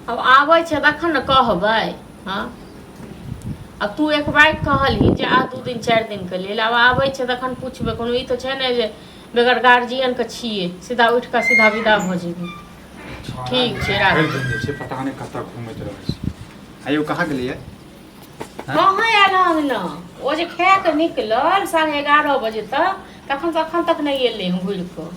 अब आबै छै तखन ने कहबै। हाँ अब तू एक बार कहली जे आ 2 दिन 4 दिन के लेल, अब आबै छै तखन पूछबै। कोनो ई तो छै ने जे बेगर गार्जियन के छियै सीधा उठ कऽ सीधा विदा भऽ जेबै। ठीक छै राख। पता नहीं कतऽ घूमैत रहै छै। आइयो कहाँ गेलियै? कहाँ आयल अंगना? ओ जे खाए कऽ निकलल 11:30 बजे तक, तखन तक नहीं एलै हम घुरि कऽ।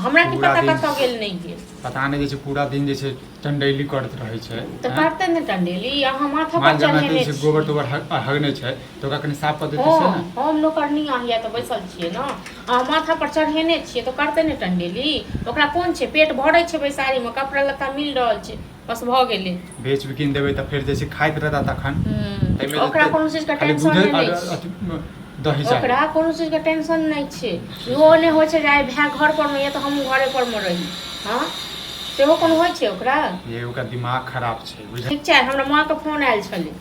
हमरा की पता कतऽ गेल नहीं गेल। पता नहीं जे पूरा दिन जे छै टंडेली करत रहै छै। तऽ करते ने टंडेली। अहाँ माथा पर चढ़ेने छी गोबर तोबर हगने छै तो ओकरा कनि साफ कऽ देतै से ने। हम नौकरनी आहिया तऽ बैसल छियै ने। अहाँ माथा पर चढ़ेने छियै तो करते ने टंडेली। ओकरा कोन छै, पेट भरै छै बैसारी में, कपड़ा लत्ता मिल रहल छै, बस भऽ गेलै। बेच बिकिन देबै तऽ फेर जे छै खाइत रहता तखन। ओकरा कोनो चीज के टेंशन नहीं छै। दही चाही ओकरा कोनो चीज के टेंशन नहीं छै। ओ नहीं होइ छै जे आइ भाय घर पर में ये तो हम घरे पर में रही। हाँ सेहो कोनो होइ छै ओकरा। ये ओकरा दिमाग खराब छै बुझल। ठीक छै, हमरा माँ के फोन आयल छलै।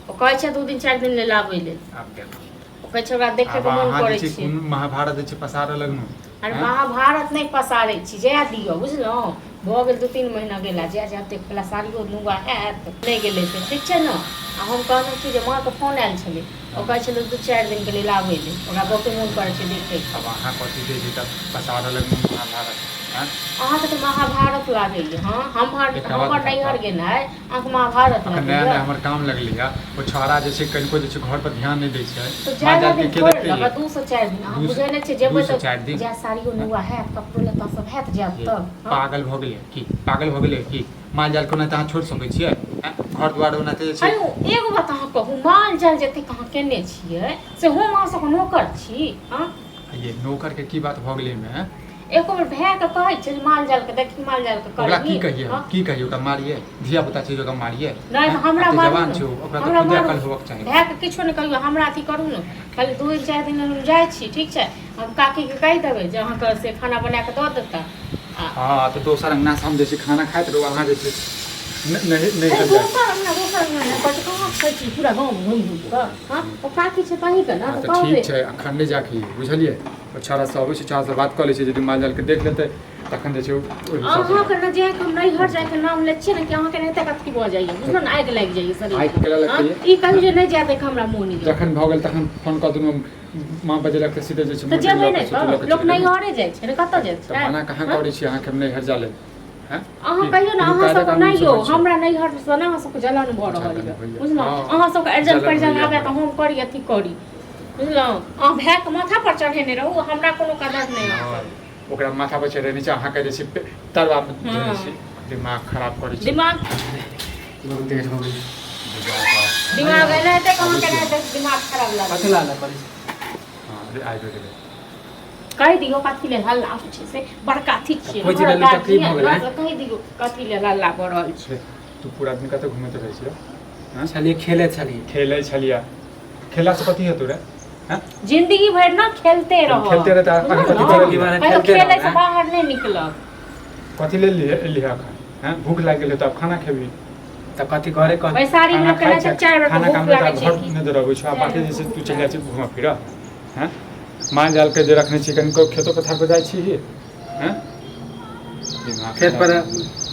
ओ कहै छै 2 दिन 4 दिन लेल आबै लेल। आब देखो ओ कहै छै ओकरा देखे के मोन करै छै। महाभारत जे छै पसारऽ लगनु। अरे महाभारत नहीं पसारै छी, जाय दियौ बुझलहुँ। भऽ गेल 2-3 महीना गेला, जाय देखला साड़ियो नुआ हैत नहीं गेलै से ठीक छै ने। आ हम कहने छी जे माँ के फोन आयल छलै। ओ कहै छलै 2-4 दिन के लेल आबै लेल, ओकरा बहुते मोन करै छै देखे। अब अहाँ कथी कहै छै तब पसारऽ लगनु महाभारत। अहाँके तऽ महाभारत लागैए। हाँ हमर नैहर गेनाइ अहाँके महाभारत लागैए। नया हमर काम लगलै है। ओ छौड़ा जे छै कनिको जे छै घर पर ध्यान नहीं दै छै। तो जाय दिन छोड़ लगा 2 से 4 दिन। अहाँ बुझै नहि छै जेबै तऽ जा साड़ियो नुआ हैत, कपड़ो लत्ता सब हैत जायब तब। पागल भऽ गेलै की? पागल भऽ गेलै की? माल जाल कोना अहाँ छोड़ि सकै छियै? घर दुआर ओनाते जे छै। अरे एगो बात अहाँ कहू, माल जाल जते अहाँ केने छियै से हम अहाँ सबके नौकर छी? हाँ ये नौकर के की बात भऽ गेलै में? एको बेर भाय के कहै छै माल जाल के देखी, माल जाल के ओकरा की कहिए? की कहिए ओकरा मारिए? धिया पुता छै ओकरा मारिए? नहीं हमरा जवान छै ओकरा तऽ खुदे अकल होबक चाही। भाय के किछो नहीं कहियो, हमरा अथी करू ने। खाली 2-4 दिन हम जाइ छी ठीक छै। हम काकी के कहि देबै जे अहाँके से खाना बना के दऽ देता। हाँ तो दोसर अंगना से हम जे छै खाना खाइत रहू, अहाँ जे छै नहीं कर दोसर अंगना पर कहाँ खाइ छी पूरा गाँव घूम घूम कऽ। हाँ ओ काकी छै तही के ना तो ठीक छै। अखन नहीं जाके बुझलिए। और छौड़ा सब अबै छै, छौड़ा से बात कऽ लै छै, यदि माल जाल के देख लेतै तखन जे छै अहाँके ने जे हम नैहर जाय के नाम ले छियै ने कि अहाँके नहीं तक अथी भऽ जाइए बुझलौ ने, आगि लागि जाइए शरीर। आगि केला लगैए। ई कहियो जे नहीं जाय देख हमरा मोन नहीं। जखन भऽ गेल तखन फोन कऽ दुनू माँ बजेलक तऽ सीधे जे छै तऽ जेबै नहीं तऽ लोक नैहरे जाइ छै ने, कतऽ जाइ छै? मना कहाँ करै छी अहाँके नैहर जा ले। अहाँ कहियो ने अहाँ सबके नहीं हो, हमरा नैहर से ना अहाँ सबके जलन भऽ रहल है बुझलहुँ। अहाँ सबके अर्जन परजन आबे तऽ हम करी अथी करी बुझलहुँ। अहाँ भाय के माथा पर चढ़ेने रहू, हमरा कोनो कदर नहीं है। ओकरा माथा पर चढ़ेने छै, अहाँ कहै छै तरवा में देने छै। दिमाग खराब करै छै। दिमाग दिमाग एनाहिते कहाँ केनाहिते दिमाग खराब लागल। कथी लागल करै छै? हां रे आइ गेलै। कहि दियो कथी ले हल्ला छै से बड़का अथी छियै। कोइ चीज ले तकलीफ हो गेलै। कहि दियो कथी ले हल्ला भऽ रहल छै। तू पूरा दिन कतऽ घुमैत रहै छियै? हां छलिए खेले छलिए। खेलै छलिए। खेला से कथी हेतौ रे? हैं? जिंदगी भर ना खेलते रहो। खेलते रहता है कथी करेगी? खेले से बाहर नहीं निकलब। कथी ले लिए अखन? हैं भूख लाग गेलै त खाना खेबी। तब कथी करे कह बैसारी में कहै छै 4 बजे खाना भूख काम लागै छै। घर में दे रहबै छ बाकी जैसे तू चल जाइ छै घुमा फिरा। हैं माल जाल के जे रखने छी कनिको खेतो पथार पर जाइ छी। हैं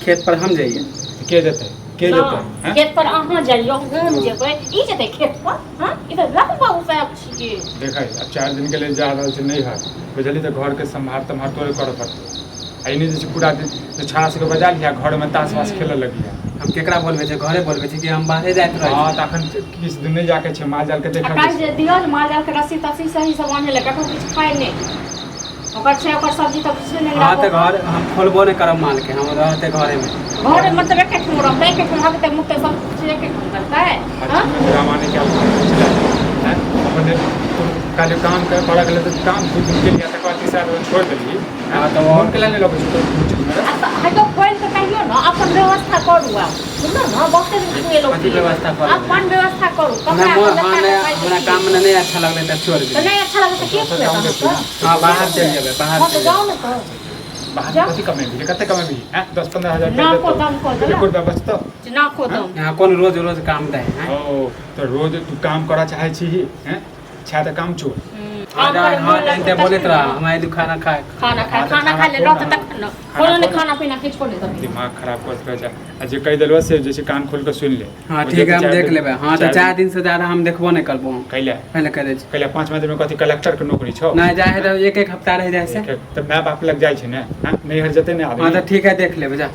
खेत पर हम जाइए। के देतै? के देतै? खेत पर अहाँ जाइयो हम जेबै ई जेतै खेत पर। हां ई त लग बाबू साहब छियै। देखै अब 4 दिन के लिए जा रहल छै नहीं है बुझली त घर के संभार तमार तोरे कर पड़तै। आई नहीं जे पूरा दिन छाड़ा से के बजा लिया घर में ताश वाश खेले लगिया। हम केकरा बोलबे छै? घरे बोलबे छै कि हम बाहरे जाइत रहै। हां त अखन किस दिन नहीं जाके छै माल जाल के देखा। काज जे दियो माल जाल के रस्सी तस्सी सही सब आने ले ककरो किछ खाए नहीं। ओकर छै ओकर सब्जी तब से नहीं हां त घर हम खोलबो नहीं करब माल के, हम रहते घरे में। घर मतलब एक ठो रह दे के भाग ते मुते सब चीज एक ठो करता है। हां रामाने क्या है अपने काल काम कर पड़ा गेल त काम खुद के लिए त कथि साल छोड़ देली। हां त और के लाने लगै छै तो हटो खोल के कहियो ना अपन व्यवस्था करू। आ सुनो ना बहुते हुए लोग कथी व्यवस्था करू? अपन व्यवस्था करू। हमरा काम में नहीं अच्छा लगले त छोड़ दे। तो नहीं अच्छा लगे तो की करबे? हां बाहर चल जेबे, बाहर तो जाओ ना तो बाहर कथि कमेबी? कते कमेबी? हैं 10-15 हजार ना को दम को दला कोई व्यवस्था ना को दम। यहां कौन रोज रोज काम दे हैं? ओ तो रोज तू काम करा चाहे छी हैं? छा त काम छोड़। हाँ ते बोले तो हमारे दु खाना खाए खाना खा ले रहते तक न कोनो ने खाना पीना के छोड़ दे दिमाग खराब करत रह जा आज जे कह देलवा से जैसे कान खोल के सुन ले हाँ ठीक है हम देख लेबै हाँ तो 4 दिन से ज्यादा हम देखबो नहीं करबो कैला पहले कह दे कैला 5 दिन में कथी कलेक्टर के नौकरी छौ नहीं जाए तो एक रहता रह जाए से तो माय बाप लग जाय छै ने नहीं हर जते ने आदमी हाँ तो ठीक है देख लेबै जा